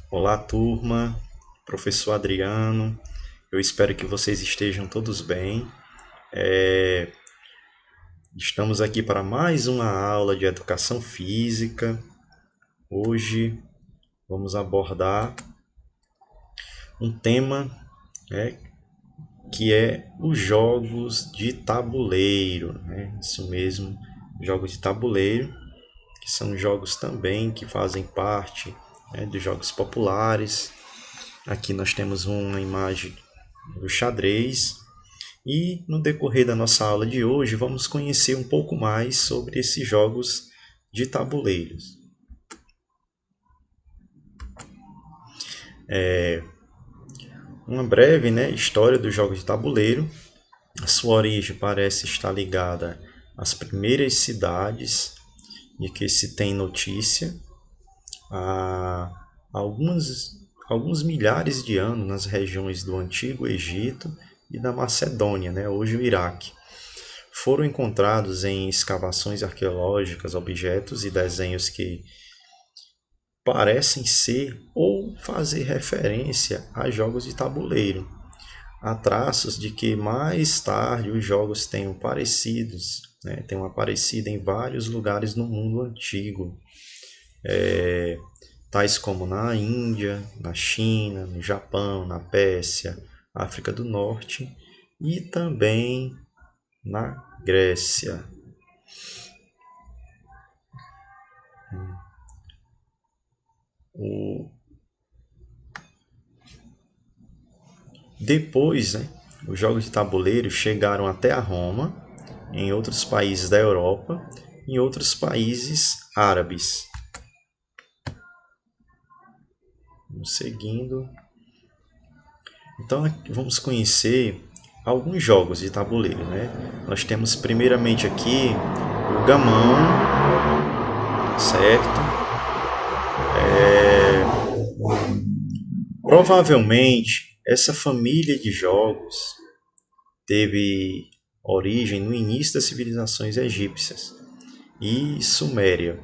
Olá, turma, professor Adriano. Eu espero que vocês estejam todos bem. É, Estamos aqui para mais uma aula de educação física. Hoje vamos abordar um tema, né, que é os jogos de tabuleiro, né? Isso mesmo, jogos de tabuleiro, que são jogos também que fazem parte, né, dos jogos populares. Aqui nós temos uma imagem do xadrez. E no decorrer da nossa aula de hoje, vamos conhecer um pouco mais sobre esses jogos de tabuleiros. Uma breve, né, história dos jogos de tabuleiro. A sua origem parece estar ligada às primeiras cidades de que se tem notícia há alguns milhares de anos nas regiões do Antigo Egito e da Macedônia, né, hoje o Iraque. Foram encontrados em escavações arqueológicas objetos e desenhos que parecem ser ou fazer referência a jogos de tabuleiro. Há traços de que mais tarde os jogos tenham parecidos, né, tenham aparecido em vários lugares no mundo antigo, tais como na Índia, na China, no Japão, na Pérsia, África do Norte e também na Grécia. O Depois, né, os jogos de tabuleiro chegaram até a Roma, em outros países da Europa, em outros países árabes. Vamos seguindo. Então, vamos conhecer alguns jogos de tabuleiro, né? Nós temos primeiramente aqui o gamão, certo? Provavelmente essa família de jogos teve origem no início das civilizações egípcias e Suméria.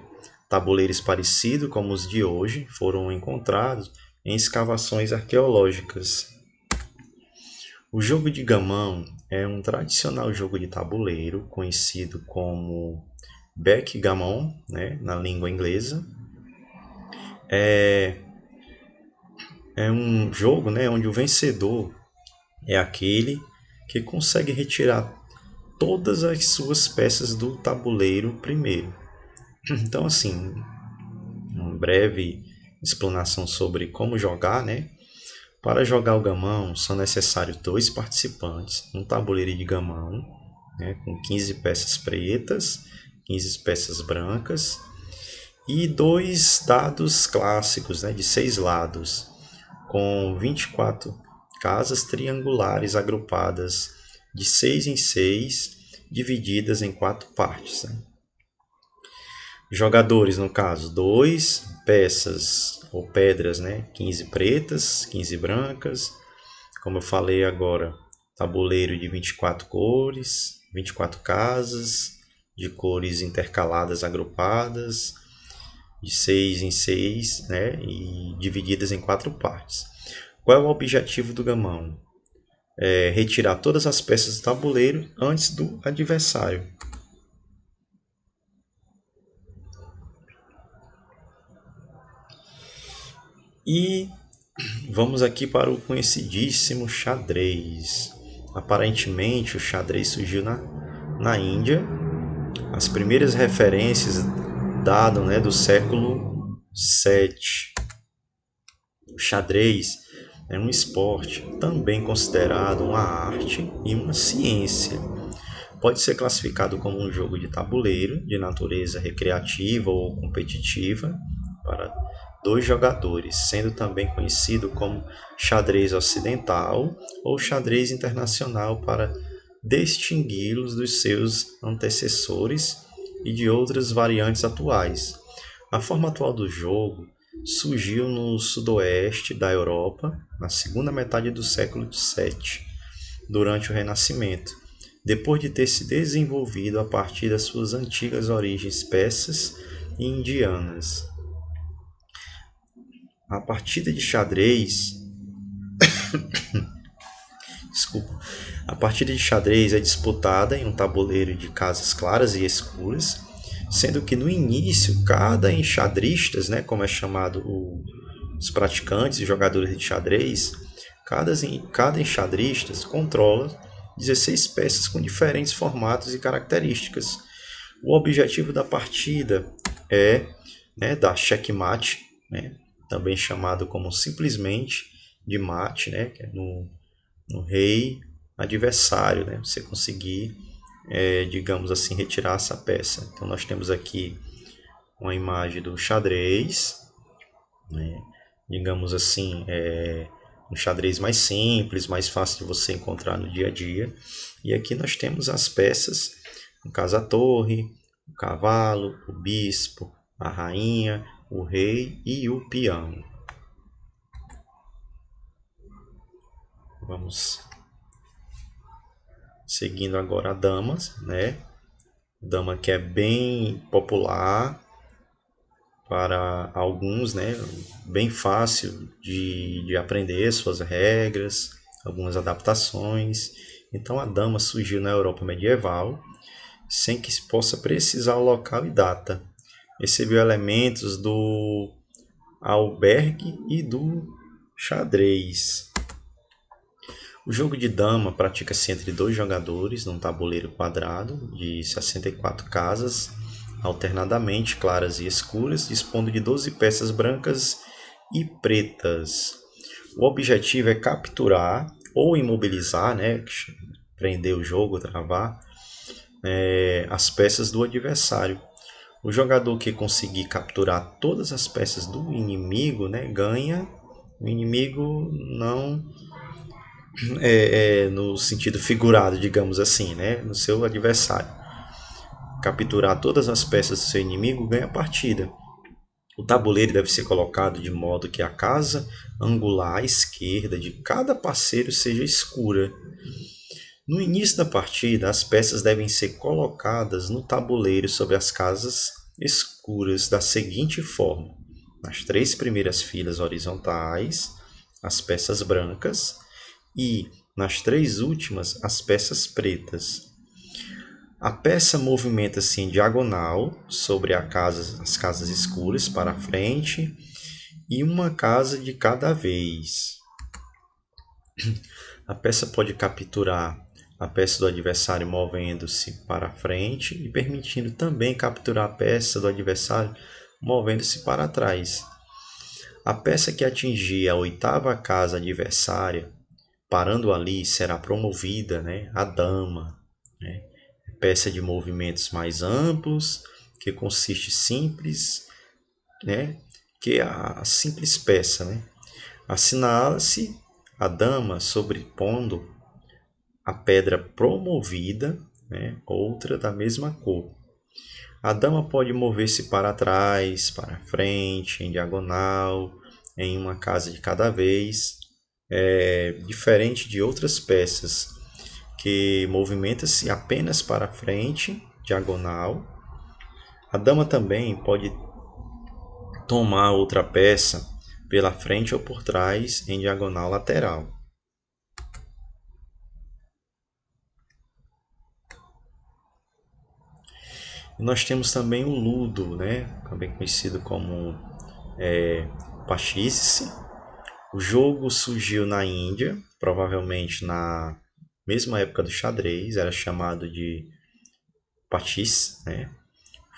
Tabuleiros parecidos como os de hoje foram encontrados em escavações arqueológicas. O jogo de gamão é um tradicional jogo de tabuleiro conhecido como backgammon, né, na língua inglesa. É um jogo, né, onde o vencedor é aquele que consegue retirar todas as suas peças do tabuleiro primeiro. Então, assim, uma breve explanação sobre como jogar, né? Para jogar o gamão são necessários dois participantes, um tabuleiro de gamão, né, com 15 peças pretas, 15 peças brancas e dois dados clássicos, né, de 6 lados, com 24 casas triangulares agrupadas de 6 em 6, divididas em 4 partes. Né? Jogadores, no caso, dois peças ou pedras, né? 15 pretas, 15 brancas. Como eu falei agora, tabuleiro de 24 cores, 24 casas, de cores intercaladas, agrupadas, de 6 em 6, né? E divididas em 4 partes. Qual é o objetivo do gamão? É retirar todas as peças do tabuleiro antes do adversário. E vamos aqui para o conhecidíssimo xadrez. Aparentemente, o xadrez surgiu na Índia. As primeiras referências dadas, né, do século VII. O xadrez é um esporte também considerado uma arte e uma ciência. Pode ser classificado como um jogo de tabuleiro de natureza recreativa ou competitiva para dois jogadores, sendo também conhecido como xadrez ocidental ou xadrez internacional para distingui-los dos seus antecessores e de outras variantes atuais. A forma atual do jogo surgiu no sudoeste da Europa na segunda metade do século VII, durante o Renascimento, depois de ter se desenvolvido a partir das suas antigas origens persas e indianas. A partida de xadrez, desculpa, a partida de xadrez é disputada em um tabuleiro de casas claras e escuras, sendo que no início cada enxadristas, né, como é chamado os praticantes e jogadores de xadrez, cada enxadrista controla 16 peças com diferentes formatos e características. O objetivo da partida é, né, dar checkmate, né, também chamado como simplesmente de mate, né, que é no rei adversário, né, você conseguir, digamos assim, retirar essa peça. Então nós temos aqui uma imagem do xadrez, né, digamos assim, um xadrez mais simples, mais fácil de você encontrar no dia a dia. E aqui nós temos as peças, no caso a torre, o cavalo, o bispo, a rainha, o rei e o peão. Vamos seguindo agora a damas, né? Dama que é bem popular para alguns, né? Bem fácil de aprender suas regras, algumas adaptações. Então a dama surgiu na Europa medieval, sem que se possa precisar o local e data. Recebeu elementos do albergue e do xadrez. O jogo de dama pratica-se entre dois jogadores num tabuleiro quadrado de 64 casas, alternadamente claras e escuras, dispondo de 12 peças brancas e pretas. O objetivo é capturar ou imobilizar, né, prender o jogo, travar, as peças do adversário. O jogador que conseguir capturar todas as peças do inimigo, né, ganha. O inimigo não no sentido figurado, digamos assim, né, no seu adversário. Capturar todas as peças do seu inimigo ganha a partida. O tabuleiro deve ser colocado de modo que a casa angular à esquerda de cada parceiro seja escura. No início da partida, as peças devem ser colocadas no tabuleiro sobre as casas escuras da seguinte forma: nas 3 primeiras filas horizontais, as peças brancas, e nas 3 últimas, as peças pretas. A peça movimenta-se em diagonal sobre as casas escuras para frente e uma casa de cada vez. A peça pode capturar a peça do adversário movendo-se para frente e permitindo também capturar a peça do adversário movendo-se para trás. A peça que atingir a 8ª casa adversária, parando ali, será promovida, né, a dama. Né? Peça de movimentos mais amplos, que consiste simples, né, que é a simples peça. Né? Assinala-se a dama sobrepondo a pedra promovida, né, outra da mesma cor. A dama pode mover-se para trás, para frente, em diagonal, em uma casa de cada vez, diferente de outras peças que movimenta-se apenas para frente, diagonal. A dama também pode tomar outra peça pela frente ou por trás, em diagonal lateral. Nós temos também o ludo, né? Também conhecido como pachisse. O jogo surgiu na Índia, provavelmente na mesma época do xadrez, era chamado de pachisse, né?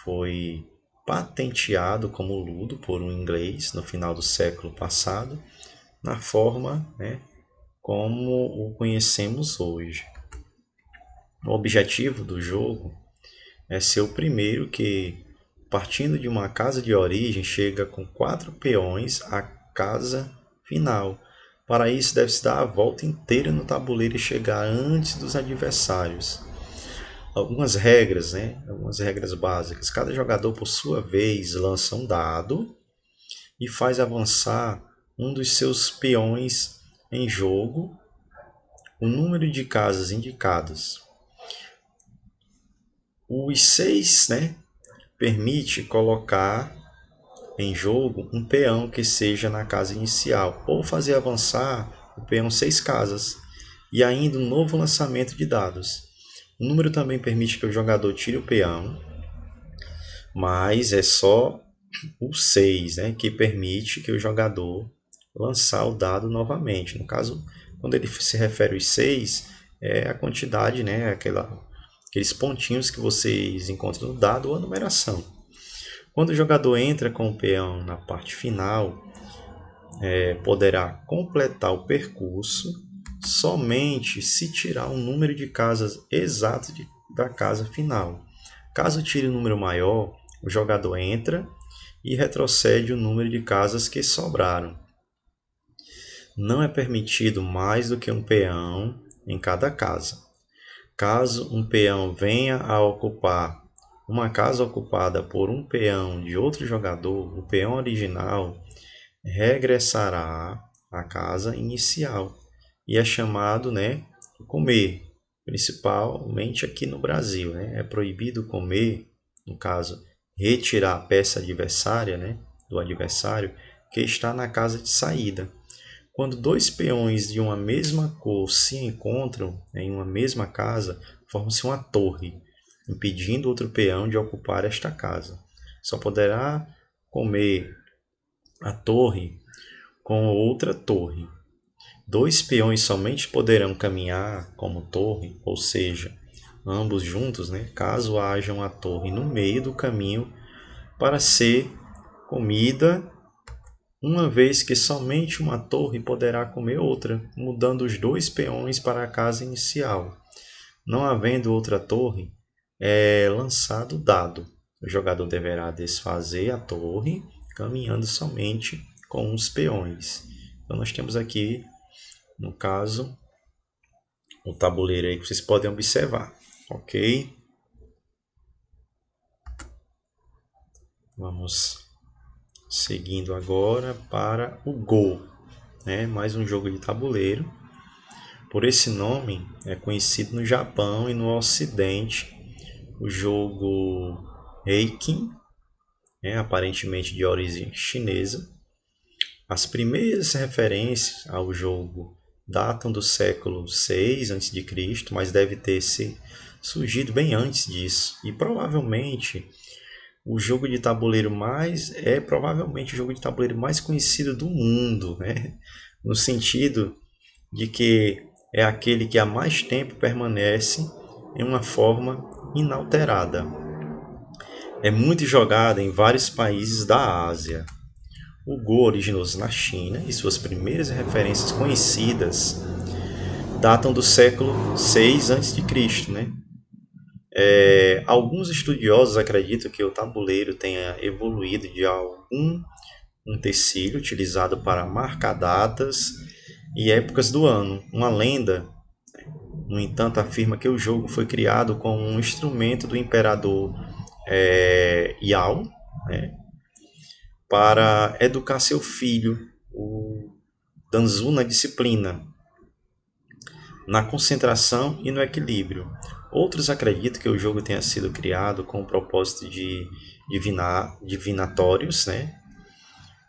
Foi patenteado como ludo por um inglês no final do século passado, na forma, né, como o conhecemos hoje. O objetivo do jogo é ser o primeiro que, partindo de uma casa de origem, chega com 4 peões à casa final. Para isso, deve-se dar a volta inteira no tabuleiro e chegar antes dos adversários. Algumas regras, né? Algumas regras básicas. Cada jogador, por sua vez, lança um dado e faz avançar um dos seus peões em jogo, o número de casas indicadas. Os 6, né, permite colocar em jogo um peão que seja na casa inicial, ou fazer avançar o peão 6 casas, e ainda um novo lançamento de dados. O número também permite que o jogador tire o peão, mas é só o 6, né, que permite que o jogador lançar o dado novamente. No caso, quando ele se refere aos 6, é a quantidade, né, aqueles pontinhos que vocês encontram no dado ou a numeração. Quando o jogador entra com o peão na parte final, poderá completar o percurso somente se tirar um número de casas exato da casa final. Caso tire um número maior, o jogador entra e retrocede o número de casas que sobraram. Não é permitido mais do que um peão em cada casa. Caso um peão venha a ocupar uma casa ocupada por um peão de outro jogador, o peão original regressará à casa inicial e é chamado, né, comer. Principalmente aqui no Brasil, né, é proibido comer, no caso, retirar a peça adversária, né, do adversário que está na casa de saída. Quando dois peões de uma mesma cor se encontram em uma mesma casa, forma-se uma torre, impedindo outro peão de ocupar esta casa. Só poderá comer a torre com outra torre. Dois peões somente poderão caminhar como torre, ou seja, ambos juntos, né, caso haja uma torre no meio do caminho para ser comida, uma vez que somente uma torre poderá comer outra, mudando os dois peões para a casa inicial. Não havendo outra torre, é lançado o dado. O jogador deverá desfazer a torre, caminhando somente com os peões. Então nós temos aqui, no caso, o tabuleiro aí que vocês podem observar, ok? Vamos seguindo agora para o Go, né? Mais um jogo de tabuleiro. Por esse nome é conhecido no Japão e no Ocidente o jogo Reikin, né? Aparentemente de origem chinesa. As primeiras referências ao jogo datam do século 6 a.C., mas deve ter surgido bem antes disso. E provavelmente o jogo de tabuleiro provavelmente o jogo de tabuleiro mais conhecido do mundo, né? No sentido de que é aquele que há mais tempo permanece em uma forma inalterada. É muito jogado em vários países da Ásia. O Go originou-se na China e suas primeiras referências conhecidas datam do século 6 a.C., né? Alguns estudiosos acreditam que o tabuleiro tenha evoluído de algum utensílio utilizado para marcar datas e épocas do ano. Uma lenda, no entanto, afirma que o jogo foi criado como um instrumento do imperador Yao, né, para educar seu filho, o Danzu, na disciplina, na concentração e no equilíbrio. Outros acreditam que o jogo tenha sido criado com o propósito de divinatórios, né,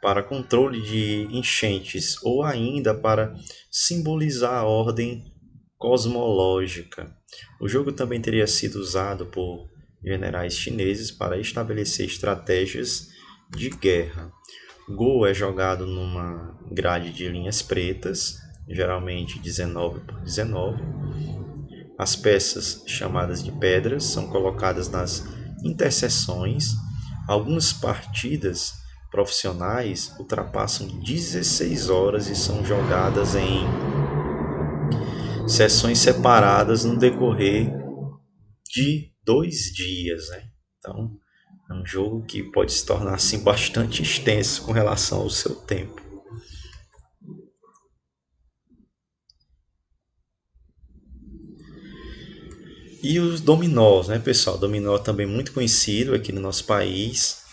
para controle de enchentes ou ainda para simbolizar a ordem cosmológica. O jogo também teria sido usado por generais chineses para estabelecer estratégias de guerra. Go é jogado numa grade de linhas pretas, geralmente 19 por 19. As peças, chamadas de pedras, são colocadas nas interseções. Algumas partidas profissionais ultrapassam 16 horas e são jogadas em sessões separadas no decorrer de 2 dias, né? Então, é um jogo que pode se tornar assim bastante extenso com relação ao seu tempo. E os dominós, né, pessoal? Dominó também muito conhecido aqui no nosso país.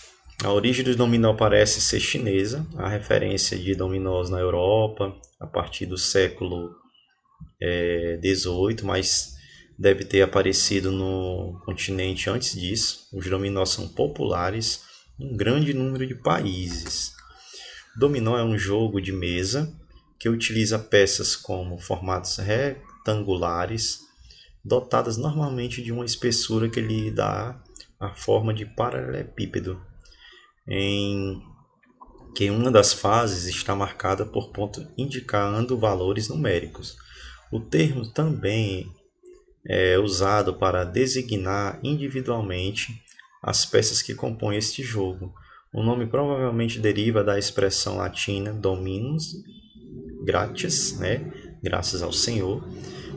A origem do dominó parece ser chinesa. A referência de dominós na Europa a partir do século XVIII, mas deve ter aparecido no continente antes disso. Os dominós são populares um grande número de países. Dominó é um jogo de mesa que utiliza peças como formatos retangulares, dotadas normalmente de uma espessura que lhe dá a forma de paralelepípedo, em que uma das fases está marcada por ponto indicando valores numéricos. O termo também é usado para designar individualmente as peças que compõem este jogo. O nome provavelmente deriva da expressão latina dominus gratias, graças ao Senhor,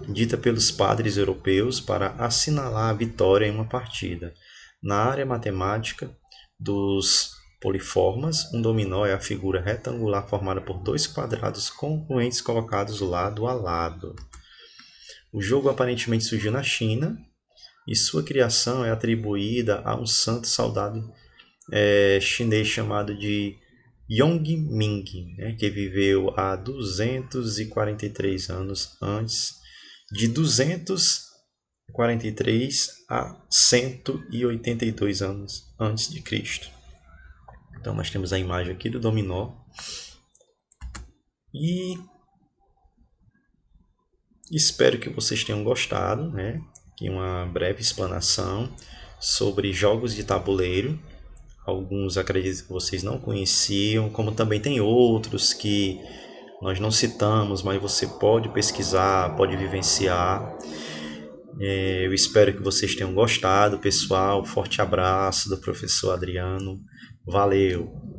dita pelos padres europeus para assinalar a vitória em uma partida. Na área matemática dos poliformas, um dominó é a figura retangular formada por dois quadrados congruentes colocados lado a lado. O jogo aparentemente surgiu na China e sua criação é atribuída a um santo saudado chinês chamado de Yongming, que viveu há 243 anos antes, de 243 a 182 anos antes de Cristo. Então nós temos a imagem aqui do dominó e espero que vocês tenham gostado, Aqui uma breve explanação sobre jogos de tabuleiro. Alguns acredito que vocês não conheciam, como também tem outros que nós não citamos, mas você pode pesquisar, pode vivenciar. Eu espero que vocês tenham gostado, pessoal. Forte abraço do professor Adriano. Valeu!